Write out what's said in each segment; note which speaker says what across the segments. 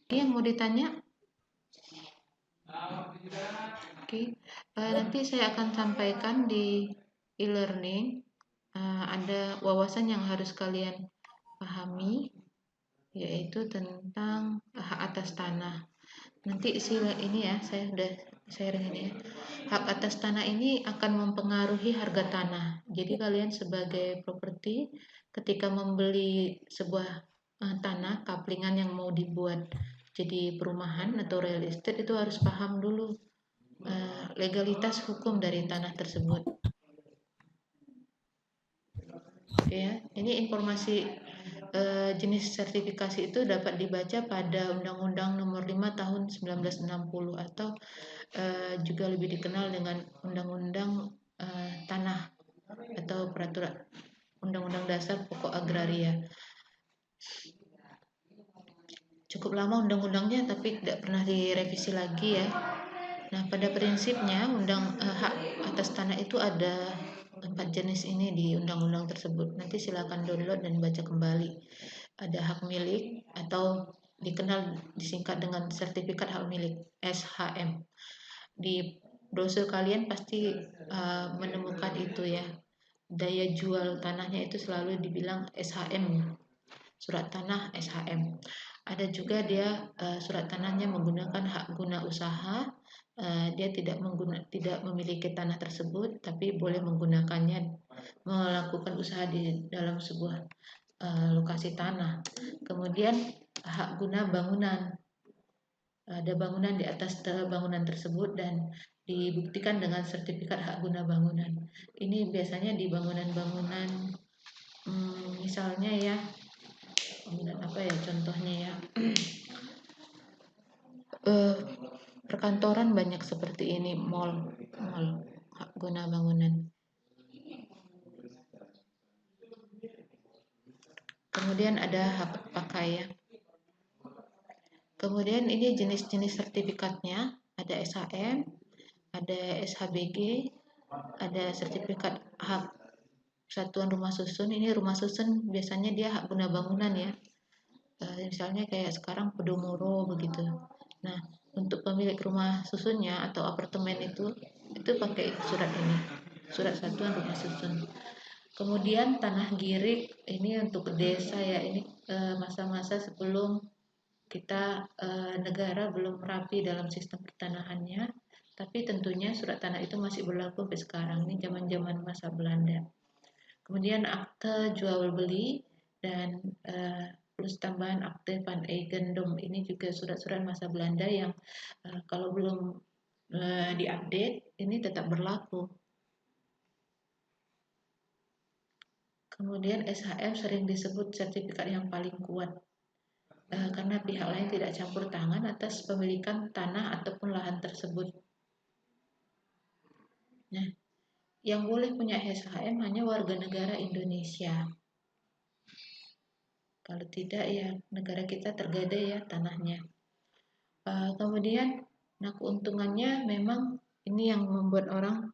Speaker 1: Ini yang mau ditanya? Oke, nanti saya akan sampaikan di e-learning. Ada wawasan yang harus kalian pahami, yaitu tentang hak atas tanah. Nanti sila ini ya, saya udah sharing ini ya. Hak atas tanah ini akan mempengaruhi harga tanah. Jadi kalian sebagai properti, ketika membeli sebuah tanah, kaplingan yang mau dibuat jadi perumahan atau real estate, itu harus paham dulu legalitas hukum dari tanah tersebut. Ya, ini informasi jenis sertifikasi itu dapat dibaca pada Undang-Undang Nomor 5 Tahun 1960 atau juga lebih dikenal dengan Undang-Undang Tanah atau Peraturan Undang-Undang Dasar Pokok Agraria. Cukup lama undang-undangnya tapi tidak pernah direvisi lagi ya. Nah, pada prinsipnya hak atas tanah itu ada 4 jenis ini di undang-undang tersebut. Nanti silakan download dan baca kembali. Ada hak milik atau dikenal disingkat dengan sertifikat hak milik SHM. Di brosur kalian pasti menemukan itu ya. Daya jual tanahnya itu selalu dibilang SHM, surat tanah SHM. Ada juga dia surat tanahnya menggunakan hak guna usaha. Dia tidak memiliki tanah tersebut, tapi boleh menggunakannya melakukan usaha di dalam sebuah lokasi tanah. Kemudian hak guna bangunan. Ada bangunan di atas bangunan tersebut dan dibuktikan dengan sertifikat hak guna bangunan. Ini biasanya di bangunan-bangunan misalnya ya, bangunan apa ya contohnya ya, perkantoran banyak seperti ini, mall hak guna bangunan. Kemudian ada hak pakai ya. Kemudian ini jenis-jenis sertifikatnya, ada SHM, ada SHBG, ada sertifikat hak satuan rumah susun. Ini rumah susun biasanya dia hak guna bangunan ya. Misalnya kayak sekarang Podomoro begitu. Nah, untuk pemilik rumah susunnya atau apartemen itu pakai surat ini, surat satuan rumah susun. Kemudian tanah girik ini untuk desa ya, ini masa-masa sebelum kita negara belum rapi dalam sistem pertanahannya, tapi tentunya surat tanah itu masih berlaku sampai sekarang. Ini zaman-zaman masa Belanda. Kemudian akte jual beli dan plus tambahan akte van eigendom, ini juga surat-surat masa Belanda yang kalau belum diupdate ini tetap berlaku. Kemudian SHM sering disebut sertifikat yang paling kuat karena pihak lain tidak campur tangan atas pemilikan tanah ataupun lahan tersebut. Nah, yang boleh punya SHM hanya warga negara Indonesia. Kalau tidak ya negara kita tergadai ya tanahnya. Kemudian, nah keuntungannya memang ini yang membuat orang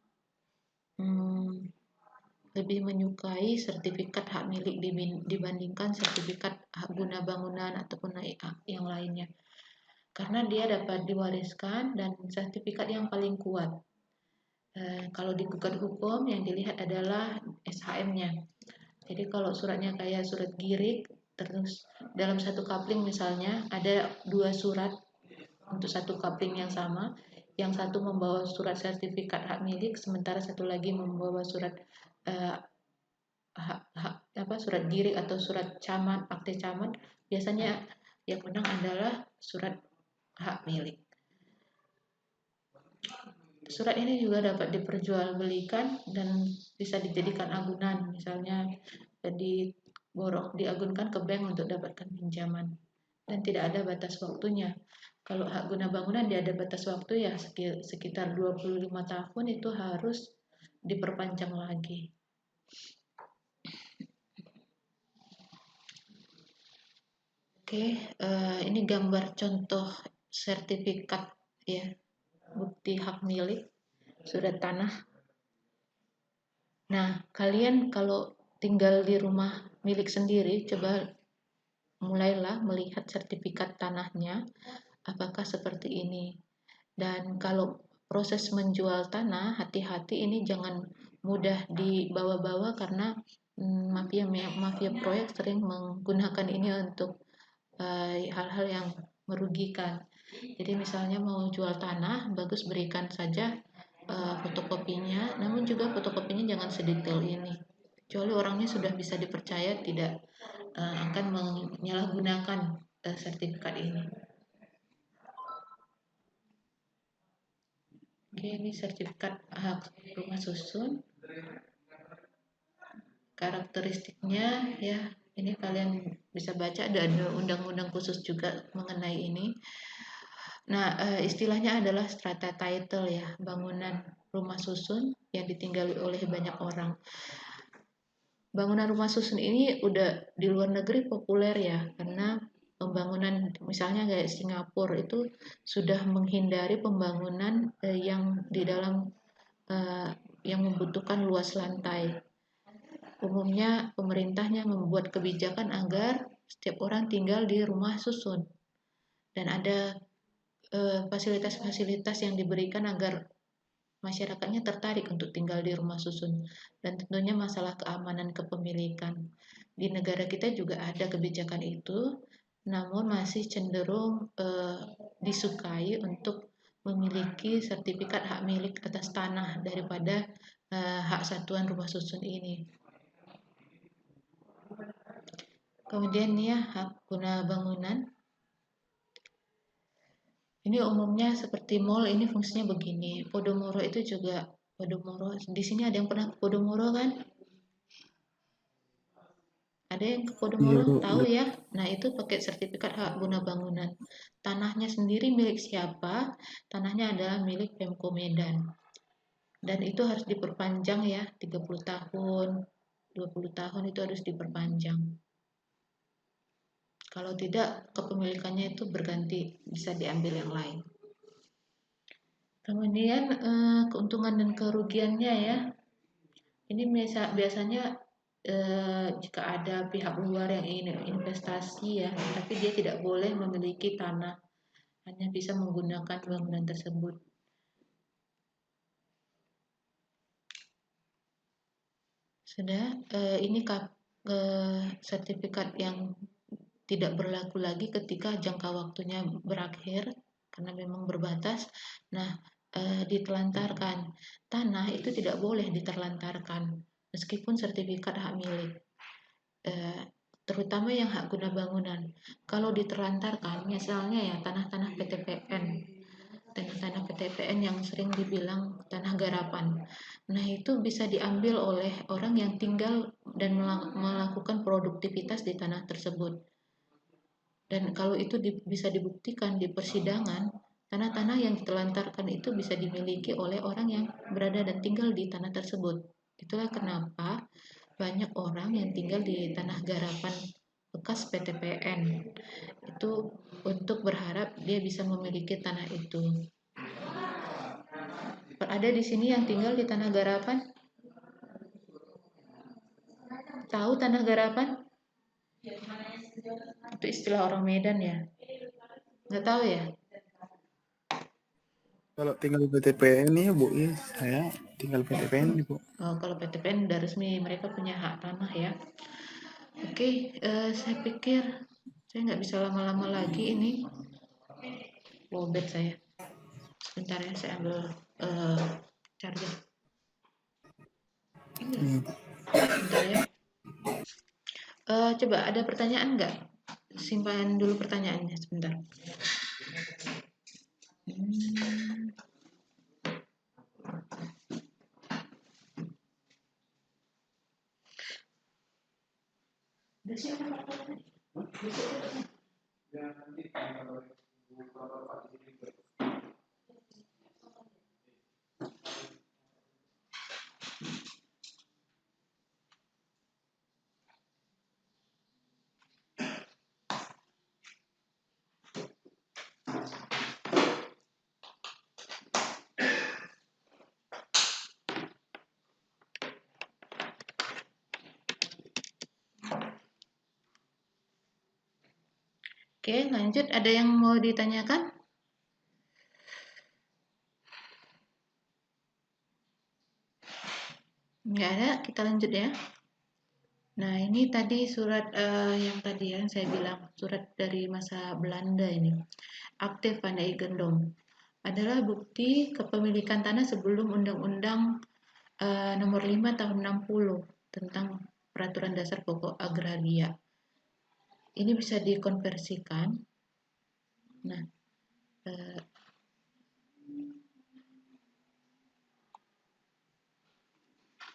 Speaker 1: lebih menyukai sertifikat hak milik dibandingkan sertifikat hak guna bangunan ataupun yang lainnya. Karena dia dapat diwariskan dan sertifikat yang paling kuat. Kalau digugat hukum yang dilihat adalah SHM-nya. Jadi kalau suratnya kayak surat girik, terus dalam satu kapling misalnya ada 2 surat untuk satu kapling yang sama, yang satu membawa surat sertifikat hak milik, sementara satu lagi membawa surat surat girik atau surat camat, akte camat, biasanya yang menang adalah surat hak milik. Surat ini juga dapat diperjualbelikan dan bisa dijadikan agunan, misalnya diagunkan ke bank untuk dapatkan pinjaman dan tidak ada batas waktunya. Kalau hak guna bangunan dia ada batas waktu ya sekitar 25 tahun, itu harus diperpanjang lagi. Oke, ini gambar contoh sertifikat ya, bukti hak milik, surat tanah. Nah, kalian kalau tinggal di rumah milik sendiri, coba mulailah melihat sertifikat tanahnya apakah seperti ini. Dan kalau proses menjual tanah, hati-hati, ini jangan mudah dibawa-bawa karena mafia proyek sering menggunakan ini untuk hal-hal yang merugikan. Jadi misalnya mau jual tanah, bagus berikan saja fotokopinya, namun juga fotokopinya jangan sedetail ini. Kecuali orangnya sudah bisa dipercaya tidak akan menyalahgunakan sertifikat ini. Oke, ini sertifikat hak rumah susun. Karakteristiknya ya, ini kalian bisa baca, ada undang-undang khusus juga mengenai ini. Nah, istilahnya adalah strata title ya, bangunan rumah susun yang ditinggali oleh banyak orang. Bangunan rumah susun ini udah di luar negeri populer ya, karena pembangunan misalnya kayak Singapura itu sudah menghindari pembangunan yang di dalam yang membutuhkan luas lantai. Umumnya pemerintahnya membuat kebijakan agar setiap orang tinggal di rumah susun dan ada fasilitas-fasilitas yang diberikan agar masyarakatnya tertarik untuk tinggal di rumah susun, dan tentunya masalah keamanan kepemilikan. Di negara kita juga ada kebijakan itu, namun masih cenderung disukai untuk memiliki sertifikat hak milik atas tanah daripada hak satuan rumah susun ini. Kemudian ya, hak guna bangunan. Ini umumnya seperti mall, ini fungsinya begini. Podomoro itu juga Podomoro. Di sini ada yang pernah ke Podomoro kan? Ada yang ke
Speaker 2: Iya
Speaker 1: Podomoro,
Speaker 2: Bu,
Speaker 1: tahu
Speaker 2: udah.
Speaker 1: ya? Nah, itu pakai sertifikat hak guna bangunan. Tanahnya sendiri milik siapa? Tanahnya adalah milik Pemko Medan. Dan itu harus diperpanjang ya, 30 tahun, 20 tahun itu harus diperpanjang. Kalau tidak, kepemilikannya itu berganti, bisa diambil yang lain. Kemudian keuntungan dan kerugiannya ya. Ini biasanya jika ada pihak luar yang ingin investasi ya, tapi dia tidak boleh memiliki tanah, hanya bisa menggunakan bangunan tersebut. Sudah, ini sertifikat yang tidak berlaku lagi ketika jangka waktunya berakhir karena memang berbatas. Nah, ditelantarkan. Tanah itu tidak boleh diterlantarkan meskipun sertifikat hak milik. eh, Terutama yang hak guna bangunan. Kalau diterlantarkan, misalnya ya tanah-tanah PTPN, tanah-tanah PTPN yang sering dibilang tanah garapan. Nah, itu bisa diambil oleh orang yang tinggal dan melakukan produktivitas di tanah tersebut. Dan kalau itu bisa dibuktikan di persidangan, tanah-tanah yang ditelantarkan itu bisa dimiliki oleh orang yang berada dan tinggal di tanah tersebut. Itulah kenapa banyak orang yang tinggal di tanah garapan bekas PTPN itu untuk berharap dia bisa memiliki tanah itu. Ada di sini yang tinggal di tanah garapan? Tahu tanah garapan? Itu istilah orang Medan ya? Nggak tahu ya?
Speaker 2: Kalau tinggal PTPN ya Bu, ya saya tinggal PTPN nih Bu.
Speaker 1: Kalau PTPN udah resmi mereka punya hak tanah ya. Oke, saya pikir saya nggak bisa lama-lama lagi ini. Lowbat saya. Sebentar ya, saya ambil charger.
Speaker 2: Iya Bu.
Speaker 1: Sebentar ya. Coba ada pertanyaan nggak? Simpan dulu pertanyaannya sebentar. Hmm. Udah siap? Oke, lanjut. Ada yang mau ditanyakan? Nggak ada, kita lanjut ya. Nah, ini tadi surat yang tadi yang saya bilang, surat dari masa Belanda ini. Akte van Eigendom adalah bukti kepemilikan tanah sebelum Undang-Undang Nomor 5 Tahun 60 tentang Peraturan Dasar Pokok Agraria. Ini bisa dikonversikan. Nah,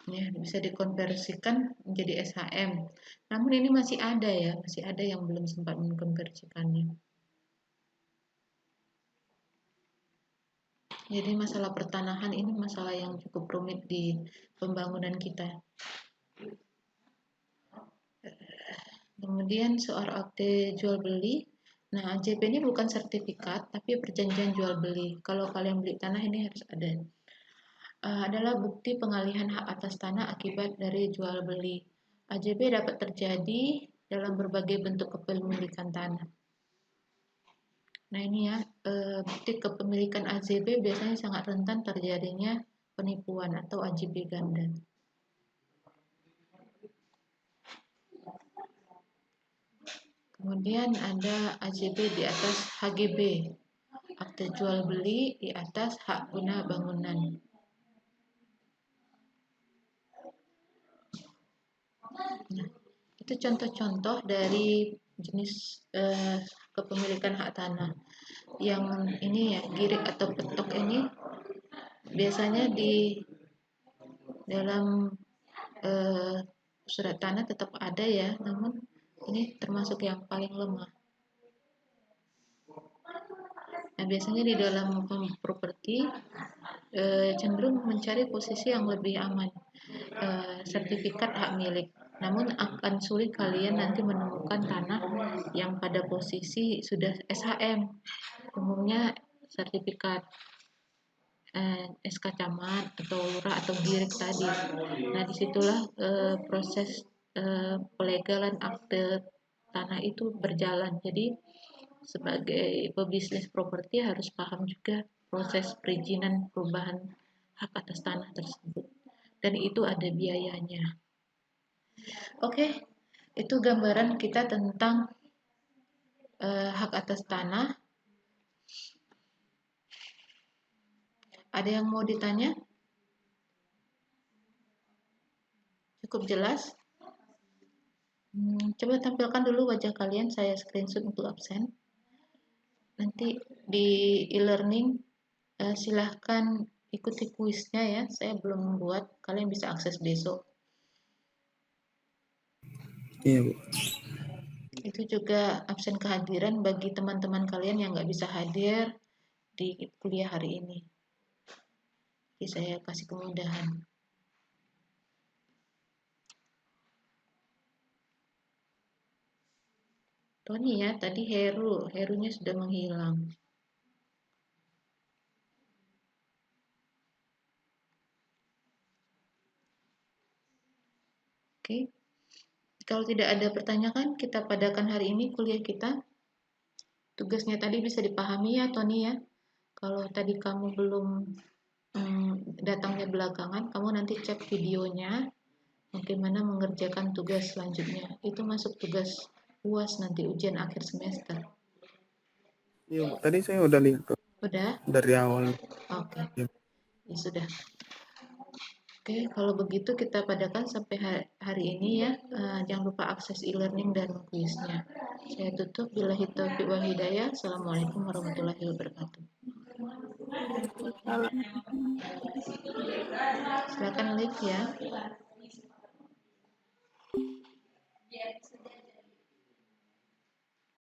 Speaker 1: ya bisa dikonversikan menjadi SHM. Namun ini masih ada ya, masih ada yang belum sempat mengkonversikannya. Jadi masalah pertanahan ini masalah yang cukup rumit di pembangunan kita. Kemudian soal akte jual beli. Nah, AJB ini bukan sertifikat, tapi perjanjian jual beli. Kalau kalian beli tanah ini harus ada. Adalah bukti pengalihan hak atas tanah akibat dari jual beli. AJB dapat terjadi dalam berbagai bentuk kepemilikan tanah. Nah ini ya, bukti kepemilikan AJB biasanya sangat rentan terjadinya penipuan atau AJB ganda. Kemudian ada AJB di atas HGB, akte jual beli di atas hak guna bangunan. Nah, itu contoh-contoh dari jenis kepemilikan hak tanah. Yang ini ya, girik atau petok ini biasanya di dalam surat tanah tetap ada ya, namun ini termasuk yang paling lemah. Nah, biasanya di dalam properti cenderung mencari posisi yang lebih aman, sertifikat hak milik. Namun akan sulit kalian nanti menemukan tanah yang pada posisi sudah SHM, umumnya sertifikat SK Camat atau Lurah atau Girik tadi. Nah, disitulah proses pelegalan akte tanah itu berjalan. Jadi sebagai pebisnis properti harus paham juga proses perizinan perubahan hak atas tanah tersebut. Dan itu ada biayanya. Oke, itu gambaran kita tentang hak atas tanah. Ada yang mau ditanya? Cukup jelas? Coba tampilkan dulu wajah kalian, saya screenshot untuk absen. Nanti di e-learning silahkan ikuti kuisnya ya, saya belum membuat, kalian bisa akses besok.
Speaker 2: Iya, Bu.
Speaker 1: Itu juga absen kehadiran bagi teman-teman kalian yang nggak bisa hadir di kuliah hari ini. Jadi saya kasih kemudahan. Tony ya, tadi Herunya sudah menghilang. Oke, kalau tidak ada pertanyaan, kita padakan hari ini kuliah kita. Tugasnya tadi bisa dipahami ya, Tony ya. Kalau tadi kamu belum datangnya belakangan, kamu nanti cek videonya, bagaimana mengerjakan tugas selanjutnya. Itu masuk tugas UAS nanti, ujian akhir semester.
Speaker 2: Iya, Bu. Tadi saya udah lihat tuh.
Speaker 1: Udah?
Speaker 2: Dari awal.
Speaker 1: Oke.
Speaker 2: Ya.
Speaker 1: Ya sudah. Oke, kalau begitu kita padakan sampai hari ini ya. Jangan lupa akses e-learning dan kuisnya. Saya tutup. Billahi taufiq wal hidayah. Assalamualaikum warahmatullahi wabarakatuh. Silakan live ya.